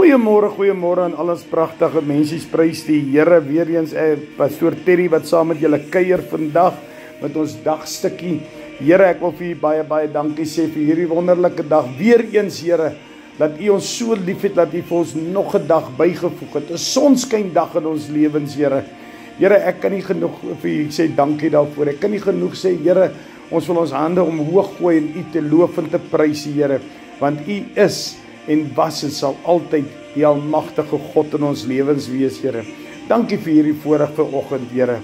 Goeiemôre aan al ons pragtige mensies, prys die Here weer eens, Pastoor Terry wat saam met julle kuier vandag met ons dagstukkie. Here, ek wil vir u baie dankie sê vir hierdie wonderlike dag. Weer eens, Here, dat u ons so lief het, dat u vir ons nog 'n dag bygevoeg het. 'n Sonskyn dag in ons lewens, Here. Here, ek kan nie genoeg vir u sê dankie daarvoor. Ek kan nie genoeg sê, Here, ons wil ons hande omhoog gooi en u te loof en te prys, Here, want u is en was en sal altyd die almagtige God in ons lewens wees, Here. Dankie vir hierdie voorreg vanoggend, Here.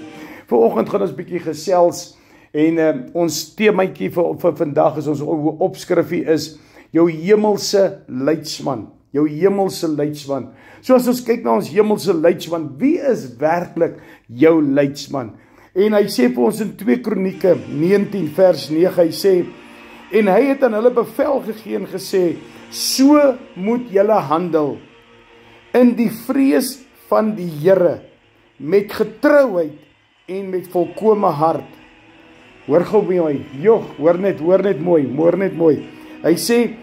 Vanoggend gaan ons bietjie gesels en ons temaatjie vir vandag is ons opskrifie is jou hemelse leidsman. Jou hemelse leidsman. So as ons kyk na ons hemelse leidsman, wie is werklik jou leidsman? En hy sê vir ons in 2 Kronieke 19 vers 9, hy sê, en hy het aan hulle bevel gegee en gesê, so moet julle handel in die vrees van die Here met getrouheid en met volkome hart. Hoor gou mooi, hoor net mooi. Hy sê,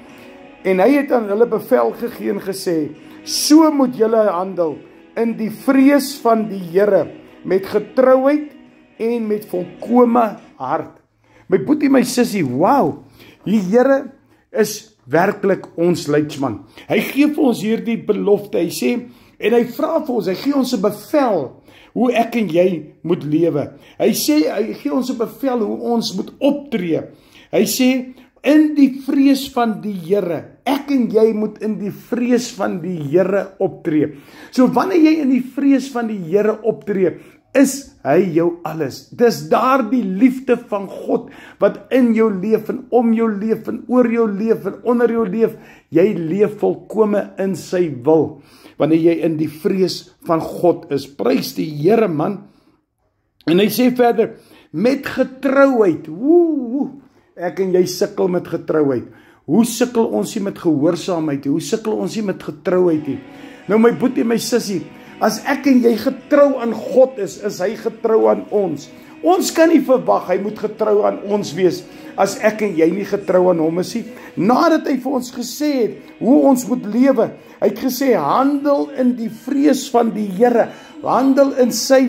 en hy het aan hulle bevel gegee en gesê, so moet julle handel in die vrees van die Here met getrouheid en met volkome hart. My boetie, my sussie, wow, die Here is werklik ons leidsman. Hy gee vir ons hierdie belofte, hy sê, en hy vra vir ons, hy gee ons 'n bevel, hoe ek en jy moet lewe. Hy sê, hy gee ons 'n bevel, hoe ons moet optree. Hy sê, in die vrees van die Here, ek en jy moet in die vrees van die Here optree. So wanneer jy in die vrees van die Here optree, is hy jou alles. Dis daar die liefde van God wat in jou leef en om jou leef en oor jou leef en onder jou leef. Jy leef volkome in sy wil, wanneer jy in die vrees van God is. Prys die Here, man. En hy sê verder, met getrouheid. Ek en jy sukkel met getrouheid. Hoe sukkel ons nie met gehoorsaamheid? Hoe sukkel ons nie met getrouheid nie? Nou my boetie, my sussie, as ek en jy getrou aan God is hy getrou aan ons. Ons kan nie verwag, hy moet getrou aan ons wees, as ek en jy nie getrou aan hom is nie. Nadat hy vir ons gesê het, hoe ons moet lewe, hy het gesê, handel in die vrees van die Here, handel in sy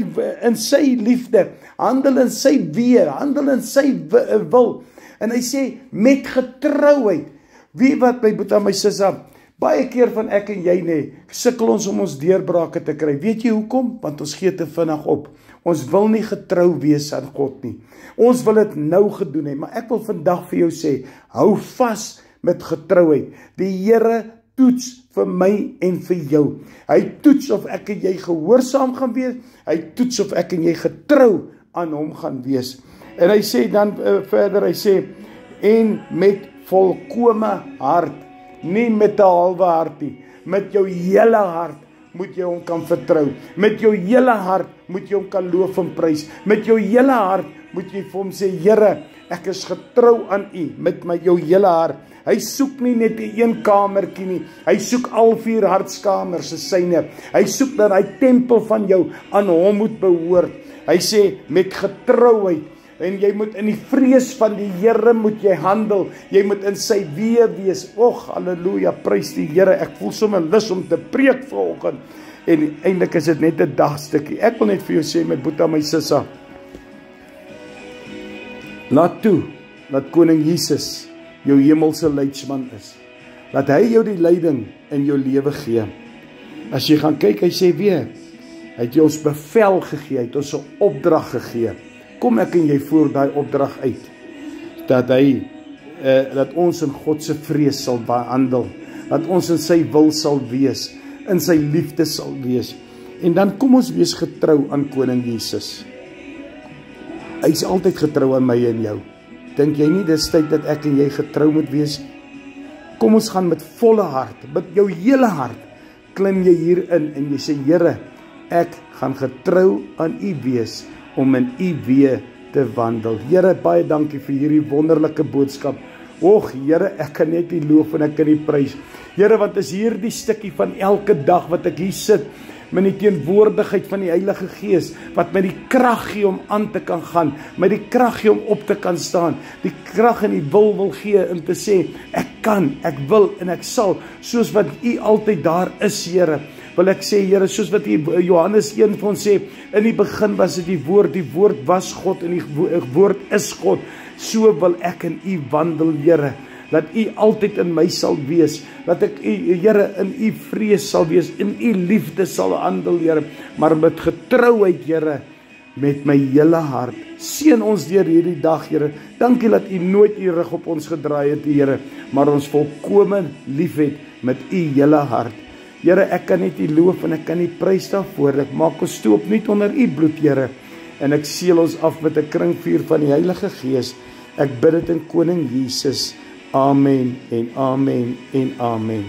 liefde, handel in sy weë, handel in sy wil. En hy sê, met getrouheid, wie wat my boetie, my sussie, baie keer van ek en jy sukkel ons om ons deurbrake te kry. Weet jy hoekom? Want ons gee te vinnig op. Ons wil nie getrou wees aan God nie. Ons wil dit nou gedoen hê, maar ek wil vandag vir jou sê, hou vas met getrouheid. Die Here toets vir my en vir jou. Hy toets of ek en jy gehoorsaam gaan wees, hy toets of ek en jy getrou aan hom gaan wees. En hy sê dan verder, hy sê, en met volkome hart, nie met 'n halwe hart nie, met jou hele hart moet jy hom kan vertrou, met jou hele hart moet jy hom kan loof en prys, met jou hele hart moet jy vir hom sê, Here, ek is getrou aan u, met jou hele hart. Hy soek nie net 'n een kamertjie nie, hy soek al 4 hartskamers, syne. Hy soek dat hy tempel van jou aan hom moet behoort. Hy sê, met getrouheid, en jy moet in die vrees van die Here moet jy handel, jy moet in sy weë wees. Och, halleluja, prys die Here, ek voel sommer lus om te preek vanoggend, en eintlik is dit net 'n dagstukkie. Ek wil net vir jou sê, my boetie, my sussie, laat toe, dat koning Jesus jou hemelse leidsman is. Laat hy jou die leiding in jou lewe gee. As jy gaan kyk, hy sê weer, hy het jou ons bevel gegee, hy het ons 'n opdrag gegee. Kom ek en jy voer daai opdrag uit, dat ons in God se vrees sal behandel, dat ons in sy wil sal wees, in sy liefde sal wees, en dan kom ons wees getrou aan koning Jesus. Hy is altyd getrou aan my en jou. Dink jy nie dis tyd dat ek en jy getrou moet wees? Kom ons gaan met volle hart, met jou hele hart, klim jy hierin en jy sê, Here, ek gaan getrou aan u wees, om in u weë te wandel. Here, baie dankie vir hierdie wonderlike boodskap. Och, Here, ek kan net u loof en ek kan u prys. Here, want is hierdie stukkie van elke dag wat ek hier sit, met die teenwoordigheid van die Heilige Gees, wat my die krag gee om aan te kan gaan, my die krag gee om op te kan staan, die krag en die wil gee, om te sê, ek kan, ek wil en ek sal, soos wat U altyd daar is, Here. Wil ek sê, Here, soos wat Johannes 1 vir ons sê, in die begin was dit die woord was God, en die woord is God. So wil ek in U wandel, Here. Dat U altyd in my sal wees, dat ek Here in U vrees sal wees, in U liefde sal handel, Here, maar met getrouheid, Here, met my hele hart. Seën ons deur hierdie dag, Here. Dankie dat U nooit U rug op ons gedraai het, Here, maar ons volkome lief het met U hele hart. Here, ek kan net U loof en ek kan U prys daarvoor. Ek maak ons toe opnuut onder U bloed, Here, en ek seël ons af met 'n kringvuur van die Heilige Gees. Ek bid dit in Koning Jesus. Amen en amen en amen.